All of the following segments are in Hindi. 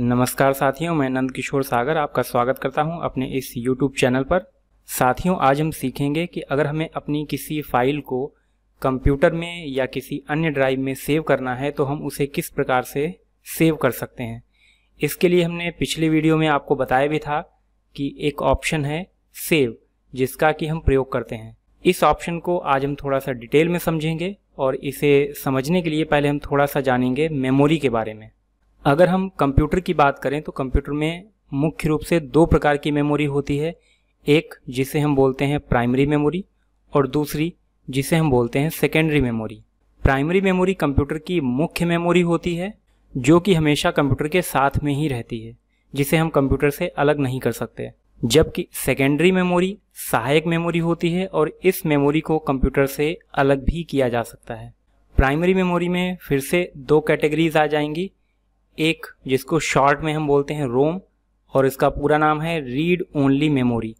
नमस्कार साथियों, मैं नंद किशोर सागर आपका स्वागत करता हूं अपने इस YouTube चैनल पर। साथियों, आज हम सीखेंगे कि अगर हमें अपनी किसी फाइल को कंप्यूटर में या किसी अन्य ड्राइव में सेव करना है तो हम उसे किस प्रकार से सेव कर सकते हैं। इसके लिए हमने पिछले वीडियो में आपको बताया भी था कि एक ऑप्शन है सेव, जिसका कि हम प्रयोग करते हैं। इस ऑप्शन को आज हम थोड़ा सा डिटेल में समझेंगे और इसे समझने के लिए पहले हम थोड़ा सा जानेंगे मेमोरी के बारे में। अगर हम कंप्यूटर की बात करें तो कंप्यूटर में मुख्य रूप से दो प्रकार की मेमोरी होती है, एक जिसे हम बोलते हैं प्राइमरी मेमोरी और दूसरी जिसे हम बोलते हैं secondary memory. Primary memory computer की मुख्य मेमोरी होती है जो कि हमेशा कंप्यूटर के साथ में ही रहती है, जिसे हम कंप्यूटर से अलग नहीं कर सकते, जबकि सेकेंडरी मेमोरी सहायक मेमोरी होती है और इस मेमोरी को कंप्यूटर से अलग भी किया जा सकता है। प्राइमरी मेमोरी में फिर से दो कैटेगरीज आ जाएंगी, एक जिसको शॉर्ट में हम बोलते हैं रोम और इसका पूरा नाम है रीड ओनली मेमोरी,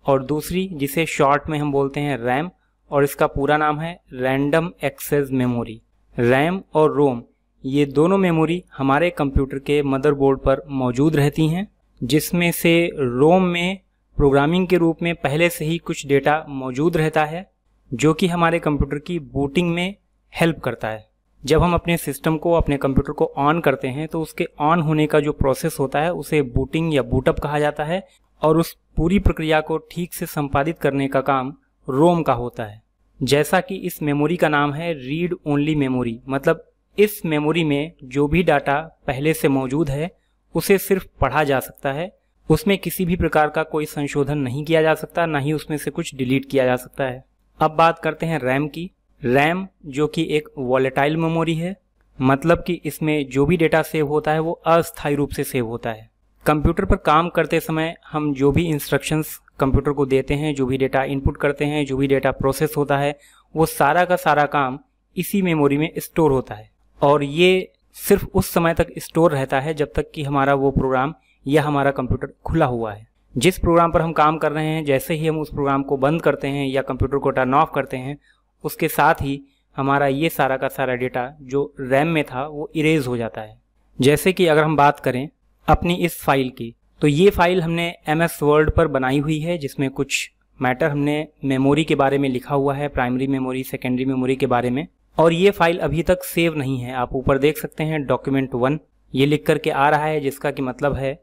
और दूसरी जिसे शॉर्ट में हम बोलते हैं रैम और इसका पूरा नाम है रैंडम एक्सेस मेमोरी। रैम और रोम ये दोनों मेमोरी हमारे कंप्यूटर के मदरबोर्ड पर मौजूद रहती हैं, जिसमें से रोम में प्रोग्रामिंग के रूप में पहले से ही कुछ डेटा मौजूद रहता है जो कि हमारे कंप्यूटर की बूटिंग में हेल्प करता है। जब हम अपने सिस्टम को, अपने कंप्यूटर को ऑन करते हैं तो उसके ऑन होने का जो प्रोसेस होता है उसे बूटिंग या बूटअप कहा जाता है, और उस पूरी प्रक्रिया को ठीक से संपादित करने का काम रोम का होता है। जैसा कि इस मेमोरी का नाम है रीड ओनली मेमोरी, मतलब इस मेमोरी में जो भी डाटा पहले से मौजूद है उसे सिर्फ पढ़ा जा सकता है, उसमें किसी भी प्रकार का कोई संशोधन नहीं किया जा सकता, ना ही उसमें से कुछ डिलीट किया जा सकता है। अब बात करते हैं रैम की। रैम जो कि एक वॉलेटाइल मेमोरी है, मतलब कि इसमें जो भी डेटा सेव होता है वो अस्थायी रूप से सेव होता है। कंप्यूटर पर काम करते समय हम जो भी इंस्ट्रक्शंस कंप्यूटर को देते हैं, जो भी डेटा इनपुट करते हैं, जो भी डेटा प्रोसेस होता है, वो सारा का सारा काम इसी मेमोरी में स्टोर होता है, और ये सिर्फ उस समय तक स्टोर रहता है जब तक कि हमारा वो प्रोग्राम या हमारा कंप्यूटर खुला हुआ है। जिस प्रोग्राम पर हम काम कर रहे हैं, जैसे ही हम उस प्रोग्राम को बंद करते हैं या कंप्यूटर को टर्न ऑफ करते हैं, उसके साथ ही हमारा ये सारा का सारा डेटा जो रैम में था वो इरेज हो जाता है। जैसे कि अगर हम बात करें अपनी इस फाइल की, तो ये फाइल हमने MS वर्ड पर बनाई हुई है, जिसमें कुछ मैटर हमने मेमोरी के बारे में लिखा हुआ है, प्राइमरी मेमोरी, सेकेंडरी मेमोरी के बारे में, और ये फाइल अभी तक सेव नहीं है। आप ऊपर देख सकते हैं डॉक्यूमेंट 1 ये लिख करके आ रहा है, जिसका कि मतलब है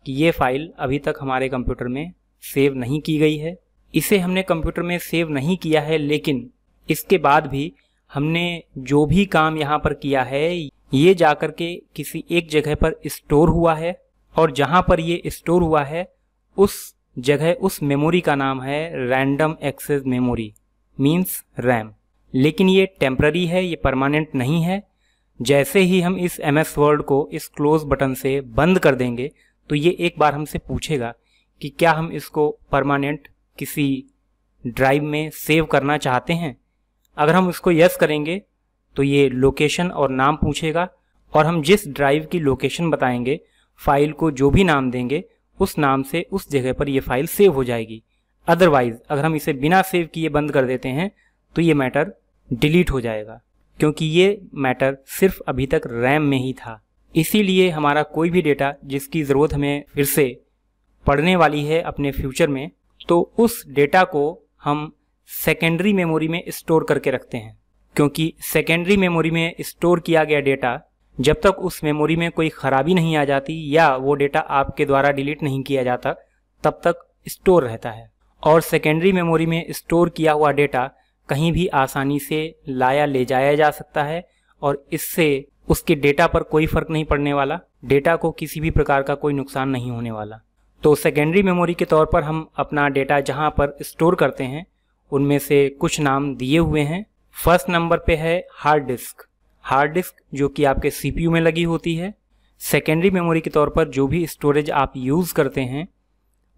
कि ये फाइल अभी तक हमारे कंप्यूटर में सेव नहीं की गई है। इसे हमने कंप्यूटर में सेव नहीं किया है, लेकिन इसके बाद भी हमने जो भी काम यहाँ पर किया है ये जाकर के किसी एक जगह पर स्टोर हुआ है, और जहाँ पर ये स्टोर हुआ है उस जगह, उस मेमोरी का नाम है random access memory, means RAM. लेकिन ये टेम्पररी है, ये परमानेंट नहीं है। जैसे ही हम इस MS वर्ड को इस क्लोज बटन से बंद कर देंगे तो ये एक बार हमसे पूछेगा कि क्या हम इसको परमानेंट किसी ड्राइव में सेव करना चाहते हैं। अगर हम उसको यस करेंगे तो ये लोकेशन और नाम पूछेगा, और हम जिस ड्राइव की लोकेशन बताएंगे, फाइल को जो भी नाम देंगे, उस नाम से उस जगह पर ये फाइल सेव हो जाएगी। अदरवाइज अगर हम इसे बिना सेव किए बंद कर देते हैं तो ये मैटर डिलीट हो जाएगा, क्योंकि ये मैटर सिर्फ अभी तक रैम में ही था। इसीलिए हमारा कोई भी डेटा जिसकी ज़रूरत हमें फिर से पढ़ने वाली है अपने फ्यूचर में, तो उस डेटा को हम सेकेंडरी मेमोरी में स्टोर करके रखते हैं, क्योंकि सेकेंडरी मेमोरी में स्टोर किया गया डेटा जब तक उस मेमोरी में कोई ख़राबी नहीं आ जाती या वो डेटा आपके द्वारा डिलीट नहीं किया जाता, तब तक स्टोर रहता है। और सेकेंडरी मेमोरी में स्टोर किया हुआ डेटा कहीं भी आसानी से लाया ले जाया जा सकता है, और इससे उसके डेटा पर कोई फ़र्क नहीं पड़ने वाला, डेटा को किसी भी प्रकार का कोई नुकसान नहीं होने वाला। तो सेकेंडरी मेमोरी के तौर पर हम अपना डेटा जहाँ पर स्टोर करते हैं उनमें से कुछ नाम दिए हुए हैं। फर्स्ट नंबर पे है हार्ड डिस्क। हार्ड डिस्क जो कि आपके CPU में लगी होती है। सेकेंडरी मेमोरी के तौर पर जो भी स्टोरेज आप यूज़ करते हैं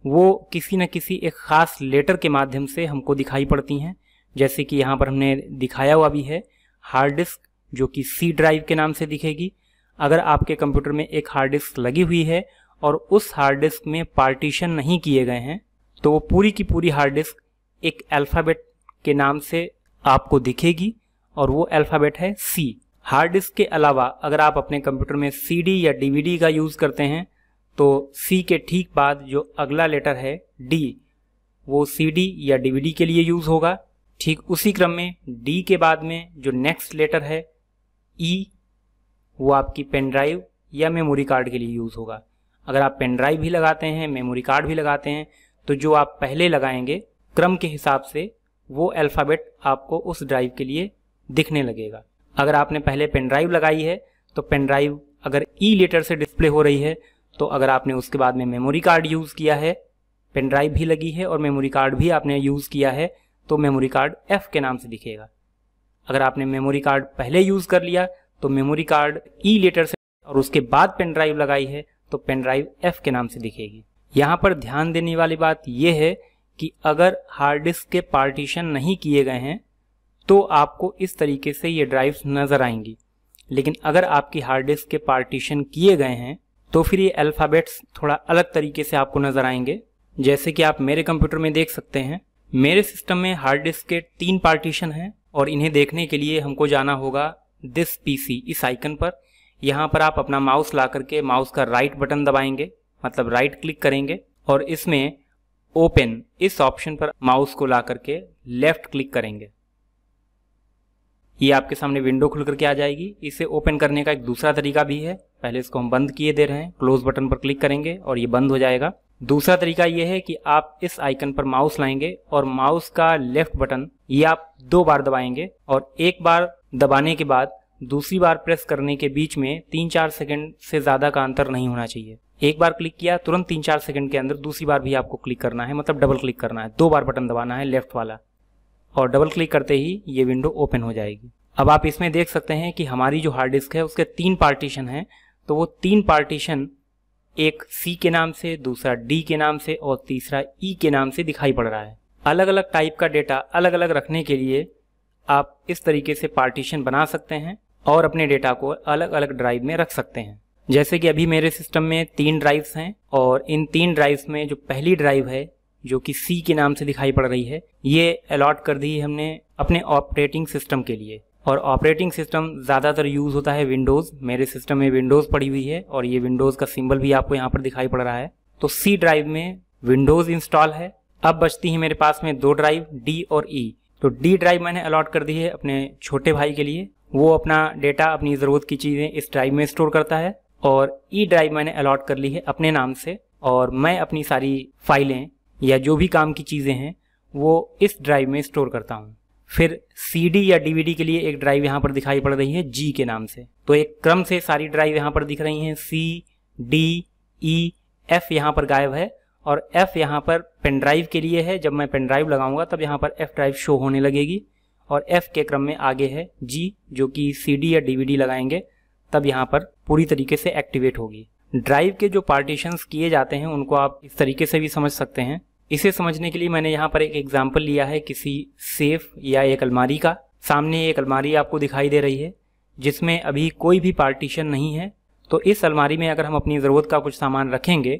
वो किसी न किसी एक ख़ास लेटर के माध्यम से हमको दिखाई पड़ती हैं, जैसे कि यहाँ पर हमने दिखाया हुआ भी है हार्ड डिस्क, जो कि C ड्राइव के नाम से दिखेगी। अगर आपके कंप्यूटर में एक हार्ड डिस्क लगी हुई है और उस हार्ड डिस्क में पार्टीशन नहीं किए गए हैं, तो वो पूरी की पूरी हार्ड डिस्क एक अल्फ़ाबेट के नाम से आपको दिखेगी, और वो अल्फ़ाबेट है C। हार्ड डिस्क के अलावा अगर आप अपने कंप्यूटर में CD या DVD का यूज़ करते हैं तो C के ठीक बाद जो अगला लेटर है D, वो CD या DVD के लिए यूज़ होगा। ठीक उसी क्रम में D के बाद में जो नेक्स्ट लेटर है E, वो आपकी पेन ड्राइव या मेमोरी कार्ड के लिए यूज़ होगा। अगर आप पेन ड्राइव भी लगाते हैं, मेमोरी कार्ड भी लगाते हैं, तो जो आप पहले लगाएंगे क्रम के हिसाब से वो अल्फ़ाबेट आपको उस ड्राइव के लिए दिखने लगेगा। अगर आपने पहले पेन ड्राइव लगाई है तो पेन ड्राइव अगर E लेटर से डिस्प्ले हो रही है, तो अगर आपने उसके बाद में मेमोरी कार्ड यूज़ किया है, पेन ड्राइव भी लगी है और मेमोरी कार्ड भी आपने यूज़ किया है, तो मेमोरी कार्ड F के नाम से दिखेगा। अगर आपने मेमोरी कार्ड पहले यूज़ कर लिया तो मेमोरी कार्ड E लेटर से और उसके बाद पेन ड्राइव लगाई है तो पेन ड्राइव F के नाम से दिखेगी। यहाँ पर ध्यान देने वाली बात यह है कि अगर हार्ड डिस्क के पार्टीशन नहीं किए गए हैं तो आपको इस तरीके से ये ड्राइव्स नज़र आएंगी, लेकिन अगर आपकी हार्ड डिस्क के पार्टीशन किए गए हैं तो फिर ये अल्फ़ाबेट्स थोड़ा अलग तरीके से आपको नज़र आएंगे। जैसे कि आप मेरे कंप्यूटर में देख सकते हैं, मेरे सिस्टम में हार्ड डिस्क के 3 पार्टीशन हैं और इन्हें देखने के लिए हमको जाना होगा दिस PC, इस आइकन पर। यहाँ पर आप अपना माउस ला करके माउस का राइट बटन दबाएंगे, मतलब राइट क्लिक करेंगे और इसमें ओपन इस ऑप्शन पर माउस को ला करके लेफ्ट क्लिक करेंगे। ये आपके सामने विंडो खुल करके आ जाएगी। इसे ओपन करने का एक दूसरा तरीका भी है। पहले इसको हम बंद किए दे रहे हैं, क्लोज बटन पर क्लिक करेंगे और ये बंद हो जाएगा। दूसरा तरीका ये है कि आप इस आइकन पर माउस लाएंगे और माउस का लेफ्ट बटन ये आप 2 बार दबाएंगे और एक बार दबाने के बाद दूसरी बार प्रेस करने के बीच में 3-4 सेकंड से ज़्यादा का अंतर नहीं होना चाहिए। एक बार क्लिक किया तुरंत 3-4 सेकंड के अंदर दूसरी बार भी आपको क्लिक करना है, मतलब डबल क्लिक करना है। 2 बार बटन दबाना है लेफ्ट वाला और डबल क्लिक करते ही ये विंडो ओपन हो जाएगी। अब आप इसमें देख सकते हैं कि हमारी जो हार्ड डिस्क है उसके 3 पार्टीशन हैं, तो वो 3 पार्टीशन एक C के नाम से, दूसरा D के नाम से और तीसरा E के नाम से दिखाई पड़ रहा है। अलग अलग टाइप का डेटा अलग अलग रखने के लिए आप इस तरीके से पार्टीशन बना सकते हैं और अपने डेटा को अलग अलग ड्राइव में रख सकते हैं। जैसे कि अभी मेरे सिस्टम में 3 ड्राइव्स हैं और इन 3 ड्राइव्स में जो पहली ड्राइव है जो कि C के नाम से दिखाई पड़ रही है, ये अलॉट कर दी है हमने अपने ऑपरेटिंग सिस्टम के लिए। और ऑपरेटिंग सिस्टम ज़्यादातर यूज़ होता है विंडोज़। मेरे सिस्टम में विंडोज़ पड़ी हुई है और ये विंडोज़ का सिंबल भी आपको यहाँ पर दिखाई पड़ रहा है। तो C ड्राइव में विंडोज़ इंस्टॉल है। अब बचती है मेरे पास में 2 ड्राइव D और E। तो D ड्राइव मैंने अलॉट कर दी है अपने छोटे भाई के लिए, वो अपना डेटा, अपनी ज़रूरत की चीज़ें इस ड्राइव में स्टोर करता है। और E ड्राइव मैंने अलॉट कर ली है अपने नाम से और मैं अपनी सारी फाइलें या जो भी काम की चीज़ें हैं वो इस ड्राइव में स्टोर करता हूँ। फिर CD या DVD के लिए एक ड्राइव यहाँ पर दिखाई पड़ रही है G के नाम से। तो एक क्रम से सारी ड्राइव यहाँ पर दिख रही हैं। C, D, E, F यहाँ पर गायब है और F यहाँ पर पेन ड्राइव के लिए है। जब मैं पेन ड्राइव लगाऊंगा तब यहाँ पर F ड्राइव शो होने लगेगी और F के क्रम में आगे है G, जो कि CD या DVD लगाएंगे तब यहाँ पर पूरी तरीके से एक्टिवेट होगी। ड्राइव के जो पार्टीशंस किए जाते हैं उनको आप इस तरीके से भी समझ सकते हैं। इसे समझने के लिए मैंने यहाँ पर एक एग्जाम्पल लिया है किसी सेफ या एक अलमारी का। सामने एक अलमारी आपको दिखाई दे रही है जिसमें अभी कोई भी पार्टीशन नहीं है। तो इस अलमारी में अगर हम अपनी ज़रूरत का कुछ सामान रखेंगे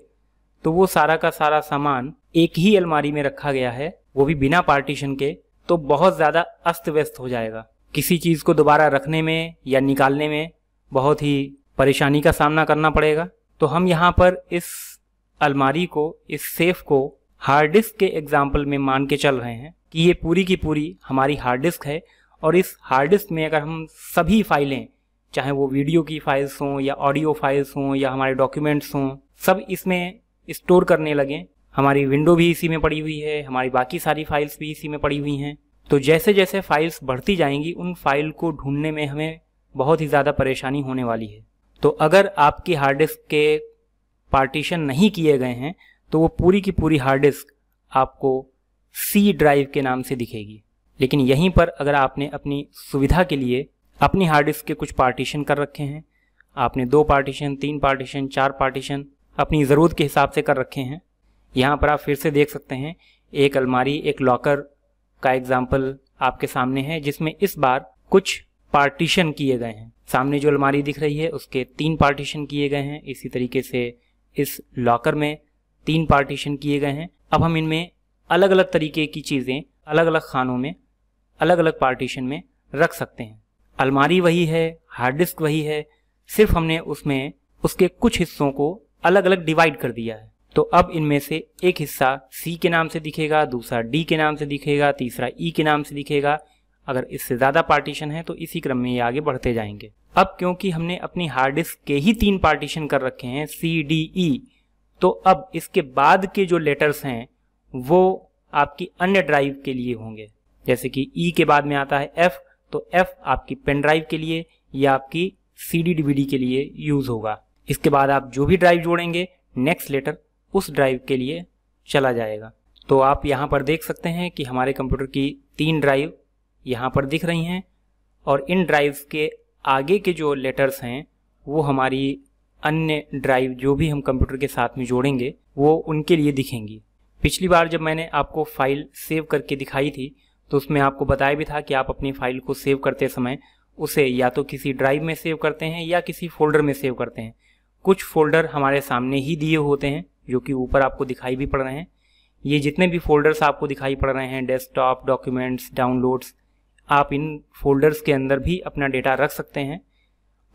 तो वो सारा का सारा सामान एक ही अलमारी में रखा गया है, वो भी बिना पार्टीशन के, तो बहुत ज़्यादा अस्त व्यस्त हो जाएगा। किसी चीज़ को दोबारा रखने में या निकालने में बहुत ही परेशानी का सामना करना पड़ेगा। तो हम यहाँ पर इस अलमारी को, इस सेफ को हार्ड डिस्क के एग्जाम्पल में मान के चल रहे हैं कि ये पूरी की पूरी हमारी हार्ड डिस्क है और इस हार्ड डिस्क में अगर हम सभी फाइलें, चाहे वो वीडियो की फाइल्स हों या ऑडियो फाइल्स हों या हमारे डॉक्यूमेंट्स हों, सब इसमें स्टोर करने लगें। हमारी विंडो भी इसी में पड़ी हुई है, हमारी बाकी सारी फाइल्स भी इसी में पड़ी हुई हैं। तो जैसे जैसे फाइल्स बढ़ती जाएंगी उन फाइल को ढूंढने में हमें बहुत ही ज़्यादा परेशानी होने वाली है। तो अगर आपकी हार्ड डिस्क के पार्टीशन नहीं किए गए हैं तो वो पूरी की पूरी हार्ड डिस्क आपको C ड्राइव के नाम से दिखेगी। लेकिन यहीं पर अगर आपने अपनी सुविधा के लिए अपनी हार्ड डिस्क के कुछ पार्टीशन कर रखे हैं, आपने 2 पार्टीशन, 3 पार्टीशन, 4 पार्टीशन अपनी ज़रूरत के हिसाब से कर रखे हैं। यहाँ पर आप फिर से देख सकते हैं एक अलमारी, एक लॉकर का एग्जाम्पल आपके सामने है जिसमें इस बार कुछ पार्टीशन किए गए हैं। सामने जो अलमारी दिख रही है उसके 3 पार्टीशन किए गए हैं। इसी तरीके से इस लॉकर में 3 पार्टीशन किए गए हैं। अब हम इनमें अलग अलग तरीके की चीज़ें अलग अलग खानों में, अलग अलग पार्टीशन में रख सकते हैं। अलमारी वही है, हार्ड डिस्क वही है, सिर्फ हमने उसमें उसके कुछ हिस्सों को अलग अलग डिवाइड कर दिया है। तो अब इनमें से एक हिस्सा C के नाम से दिखेगा, दूसरा D के नाम से दिखेगा, तीसरा E के नाम से दिखेगा। अगर इससे ज़्यादा पार्टीशन है तो इसी क्रम में ये आगे बढ़ते जाएंगे। अब क्योंकि हमने अपनी हार्ड डिस्क के ही 3 पार्टीशन कर रखे हैं C, D, E, तो अब इसके बाद के जो लेटर्स हैं वो आपकी अन्य ड्राइव के लिए होंगे। जैसे कि E के बाद में आता है F, तो F आपकी पेन ड्राइव के लिए या आपकी CD DVD के लिए यूज़ होगा। इसके बाद आप जो भी ड्राइव जोड़ेंगे नेक्स्ट लेटर उस ड्राइव के लिए चला जाएगा। तो आप यहाँ पर देख सकते हैं कि हमारे कंप्यूटर की 3 ड्राइव यहाँ पर दिख रही हैं और इन ड्राइव्स के आगे के जो लेटर्स हैं वो हमारी अन्य ड्राइव जो भी हम कंप्यूटर के साथ में जोड़ेंगे वो उनके लिए दिखेंगी। पिछली बार जब मैंने आपको फाइल सेव करके दिखाई थी तो उसमें आपको बताया भी था कि आप अपनी फाइल को सेव करते समय उसे या तो किसी ड्राइव में सेव करते हैं या किसी फोल्डर में सेव करते हैं। कुछ फोल्डर हमारे सामने ही दिए होते हैं जो कि ऊपर आपको दिखाई भी पड़ रहे हैं। ये जितने भी फोल्डर्स आपको दिखाई पड़ रहे हैं, डेस्कटॉप, डॉक्यूमेंट्स, डाउनलोड्स, आप इन फोल्डर्स के अंदर भी अपना डेटा रख सकते हैं।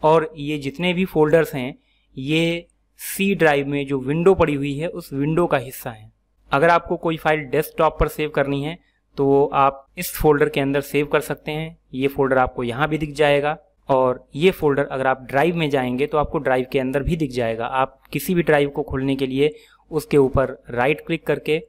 और ये जितने भी फोल्डर्स हैं ये C ड्राइव में जो विंडो पड़ी हुई है उस विंडो का हिस्सा है। अगर आपको कोई फाइल डेस्कटॉप पर सेव करनी है तो आप इस फोल्डर के अंदर सेव कर सकते हैं। ये फोल्डर आपको यहाँ भी दिख जाएगा और ये फोल्डर अगर आप ड्राइव में जाएंगे तो आपको ड्राइव के अंदर भी दिख जाएगा। आप किसी भी ड्राइव को खोलने के लिए उसके ऊपर राइट क्लिक करके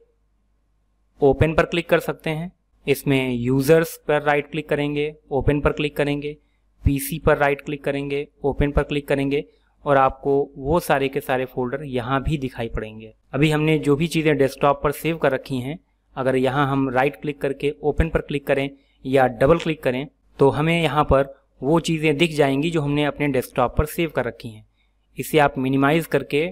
ओपन पर क्लिक कर सकते हैं। इसमें यूज़र्स पर राइट क्लिक करेंगे, ओपन पर क्लिक करेंगे, PC पर राइट क्लिक करेंगे, ओपन पर क्लिक करेंगे और आपको वो सारे के सारे फोल्डर यहाँ भी दिखाई पड़ेंगे। अभी हमने जो भी चीज़ें डेस्कटॉप पर सेव कर रखी हैं अगर यहाँ हम राइट क्लिक करके ओपन पर क्लिक करें या डबल क्लिक करें तो हमें यहाँ पर वो चीज़ें दिख जाएंगी जो हमने अपने डेस्कटॉप पर सेव कर रखी हैं। इसे आप मिनिमाइज़ करके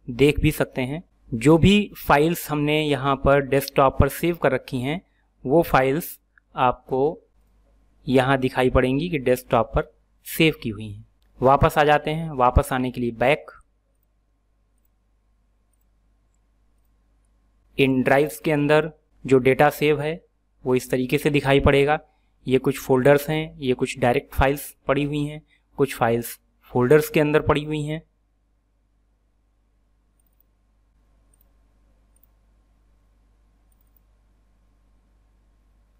देख भी सकते हैं। जो भी फाइल्स हमने यहाँ पर डेस्कटॉप पर सेव कर रखी हैं वो फाइल्स आपको यहाँ दिखाई पड़ेंगी कि डेस्कटॉप पर सेव की हुई हैं। वापस आ जाते हैं। वापस आने के लिए बैक। इन ड्राइव्स के अंदर जो डेटा सेव है वो इस तरीके से दिखाई पड़ेगा। ये कुछ फोल्डर्स हैं, ये कुछ डायरेक्ट फाइल्स पड़ी हुई हैं, कुछ फाइल्स फोल्डर्स के अंदर पड़ी हुई हैं।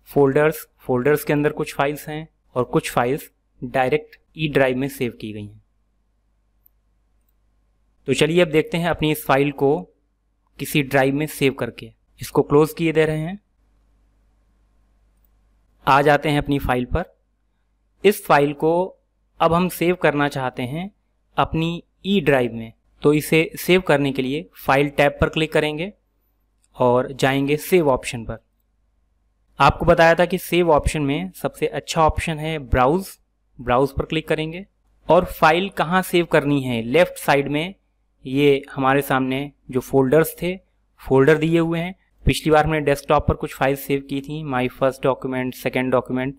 फोल्डर्स के अंदर कुछ फाइल्स हैं और कुछ फाइल्स डायरेक्ट ई ड्राइव में सेव की गई हैं। तो चलिए अब देखते हैं अपनी इस फाइल को किसी ड्राइव में सेव करके। इसको क्लोज किए दे रहे हैं। आ जाते हैं अपनी फाइल पर। इस फाइल को अब हम सेव करना चाहते हैं अपनी ई ड्राइव में। तो इसे सेव करने के लिए फाइल टैब पर क्लिक करेंगे और जाएंगे सेव ऑप्शन पर। आपको बताया था कि सेव ऑप्शन में सबसे अच्छा ऑप्शन है ब्राउज पर क्लिक करेंगे और फाइल कहाँ सेव करनी है लेफ्ट साइड में ये हमारे सामने जो फोल्डर्स थे फोल्डर दिए हुए हैं। पिछली बार हमने डेस्कटॉप पर कुछ फाइल सेव की थी, my first document, second document,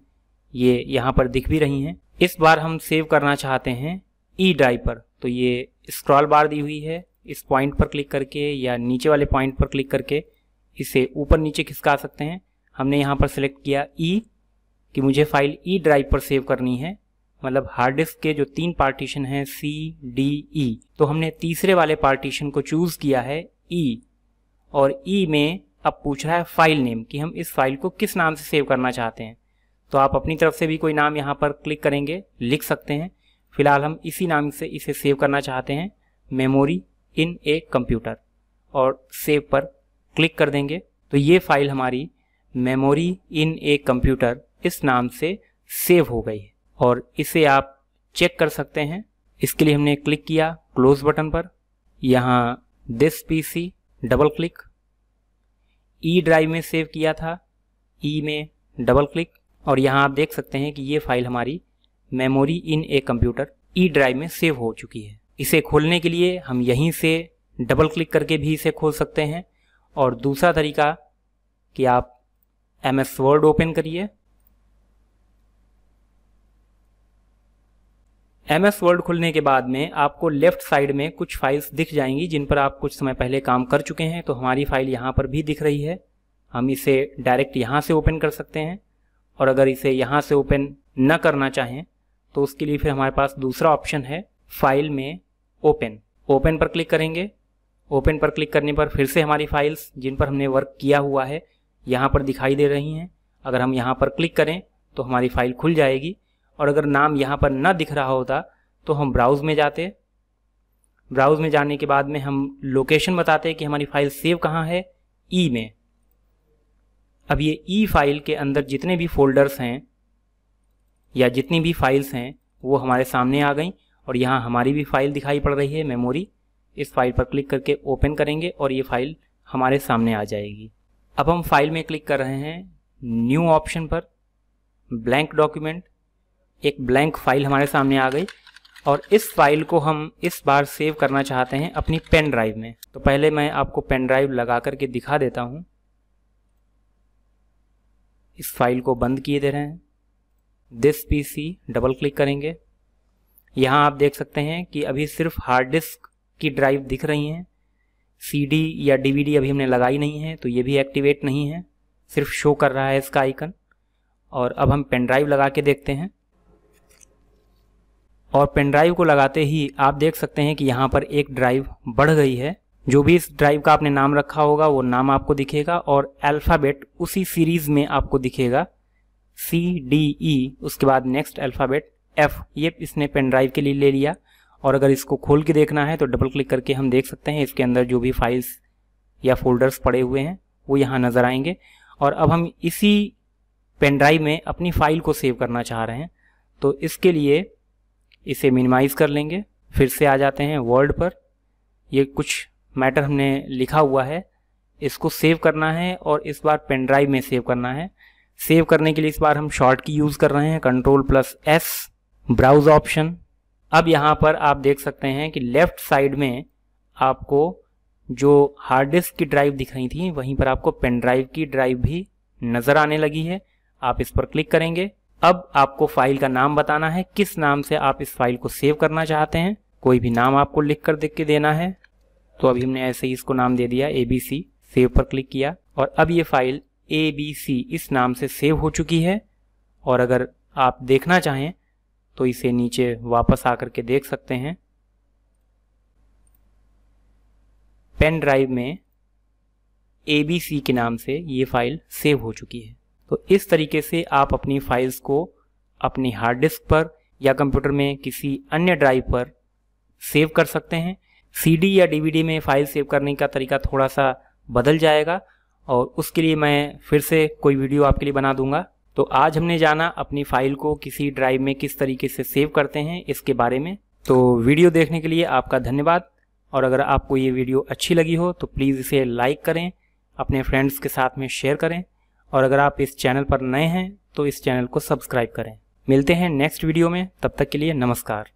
ये यहाँ पर दिख भी रही हैं। इस बार हम सेव करना चाहते हैं ई ड्राइव पर। तो ये स्क्रॉल बार दी हुई है, इस पॉइंट पर क्लिक करके या नीचे वाले पॉइंट पर क्लिक करके इसे ऊपर नीचे खिसका सकते हैं। हमने यहाँ पर सिलेक्ट किया ई कि मुझे फाइल ई ड्राइव पर सेव करनी है, मतलब हार्ड डिस्क के जो 3 पार्टीशन हैं C, D, E, तो हमने तीसरे वाले पार्टीशन को चूज़ किया है E और E में अब पूछ रहा है फाइल नेम कि हम इस फाइल को किस नाम से सेव करना चाहते हैं। तो आप अपनी तरफ से भी कोई नाम यहाँ पर क्लिक करेंगे, लिख सकते हैं। फिलहाल हम इसी नाम से इसे सेव करना चाहते हैं, मेमोरी इन ए कंप्यूटर, और सेव पर क्लिक कर देंगे। तो ये फाइल हमारी मेमोरी इन ए कंप्यूटर इस नाम से सेव हो गई है और इसे आप चेक कर सकते हैं। इसके लिए हमने क्लिक किया क्लोज बटन पर, यहाँ this PC, double click, E drive में सेव किया था, ई में डबल क्लिक, और यहाँ आप देख सकते हैं कि ये फाइल हमारी memory in a computer E drive में सेव हो चुकी है। इसे खोलने के लिए हम यहीं से डबल क्लिक करके भी इसे खोल सकते हैं, और दूसरा तरीका कि आप MS वर्ड ओपन करिए। MS वर्ड खुलने के बाद में आपको लेफ्ट साइड में कुछ फाइल्स दिख जाएंगी जिन पर आप कुछ समय पहले काम कर चुके हैं। तो हमारी फाइल यहाँ पर भी दिख रही है। हम इसे डायरेक्ट यहाँ से ओपन कर सकते हैं, और अगर इसे यहाँ से ओपन न करना चाहें तो उसके लिए फिर हमारे पास दूसरा ऑप्शन है फाइल में ओपन। ओपन पर क्लिक करेंगे। ओपन पर क्लिक करने पर फिर से हमारी फाइल्स जिन पर हमने वर्क किया हुआ है यहाँ पर दिखाई दे रही हैं। अगर हम यहाँ पर क्लिक करें तो हमारी फाइल खुल जाएगी, और अगर नाम यहाँ पर न दिख रहा होता तो हम ब्राउज़ में जाते। ब्राउज़ में जाने के बाद में हम लोकेशन बताते कि हमारी फाइल सेव कहाँ है, ई में। अब ये ई फाइल के अंदर जितने भी फोल्डर्स हैं या जितनी भी फाइल्स हैं वो हमारे सामने आ गई, और यहाँ हमारी भी फाइल दिखाई पड़ रही है मेमोरी। इस फाइल पर क्लिक करके ओपन करेंगे और ये फाइल हमारे सामने आ जाएगी। अब हम फाइल में क्लिक कर रहे हैं न्यू ऑप्शन पर, ब्लैंक डॉक्यूमेंट। एक ब्लैंक फाइल हमारे सामने आ गई, और इस फाइल को हम इस बार सेव करना चाहते हैं अपनी पेन ड्राइव में। तो पहले मैं आपको पेन ड्राइव लगा करके दिखा देता हूँ। इस फाइल को बंद किए दे रहे हैं। दिस पीसी डबल क्लिक करेंगे। यहाँ आप देख सकते हैं कि अभी सिर्फ हार्ड डिस्क की ड्राइव दिख रही हैं, सीडी या डीवीडी अभी हमने लगाई नहीं है, तो ये भी एक्टिवेट नहीं है, सिर्फ शो कर रहा है इसका आइकन। और अब हम पेन ड्राइव लगा के देखते हैं, और पेन ड्राइव को लगाते ही आप देख सकते हैं कि यहाँ पर एक ड्राइव बढ़ गई है। जो भी इस ड्राइव का आपने नाम रखा होगा वो नाम आपको दिखेगा, और अल्फ़ाबेट उसी सीरीज़ में आपको दिखेगा, CDE, उसके बाद नेक्स्ट अल्फ़ाबेट F। ये इसने पेन ड्राइव के लिए ले लिया। और अगर इसको खोल के देखना है तो डबल क्लिक करके हम देख सकते हैं इसके अंदर जो भी फाइल्स या फोल्डर्स पड़े हुए हैं वो यहाँ नज़र आएंगे। और अब हम इसी पेन ड्राइव में अपनी फ़ाइल को सेव करना चाह रहे हैं, तो इसके लिए इसे मिनिमाइज़ कर लेंगे। फिर से आ जाते हैं वर्ड पर। ये कुछ मैटर हमने लिखा हुआ है, इसको सेव करना है और इस बार पेन ड्राइव में सेव करना है। सेव करने के लिए इस बार हम शॉर्ट की यूज़ कर रहे हैं, Ctrl+S, ब्राउज़ ऑप्शन। अब यहाँ पर आप देख सकते हैं कि लेफ़्ट साइड में आपको जो हार्ड डिस्क की ड्राइव दिख रही थी वहीं पर आपको पेन ड्राइव की ड्राइव भी नज़र आने लगी है। आप इस पर क्लिक करेंगे। अब आपको फाइल का नाम बताना है, किस नाम से आप इस फाइल को सेव करना चाहते हैं। कोई भी नाम आपको लिख कर देख के देना है। तो अभी हमने ऐसे ही इसको नाम दे दिया ABC। सेव पर क्लिक किया और अब ये फाइल ABC इस नाम से सेव हो चुकी है। और अगर आप देखना चाहें तो इसे नीचे वापस आकर के देख सकते हैं। पेन ड्राइव में ABC के नाम से ये फाइल सेव हो चुकी है। तो इस तरीके से आप अपनी फाइल्स को अपनी हार्ड डिस्क पर या कंप्यूटर में किसी अन्य ड्राइव पर सेव कर सकते हैं। CD या DVD में फाइल सेव करने का तरीका थोड़ा सा बदल जाएगा, और उसके लिए मैं फिर से कोई वीडियो आपके लिए बना दूंगा। तो आज हमने जाना अपनी फाइल को किसी ड्राइव में किस तरीके से सेव करते हैं इसके बारे में। तो वीडियो देखने के लिए आपका धन्यवाद, और अगर आपको ये वीडियो अच्छी लगी हो तो प्लीज़ इसे लाइक करें, अपने फ्रेंड्स के साथ में शेयर करें, और अगर आप इस चैनल पर नए हैं तो इस चैनल को सब्सक्राइब करें। मिलते हैं नेक्स्ट वीडियो में, तब तक के लिए नमस्कार।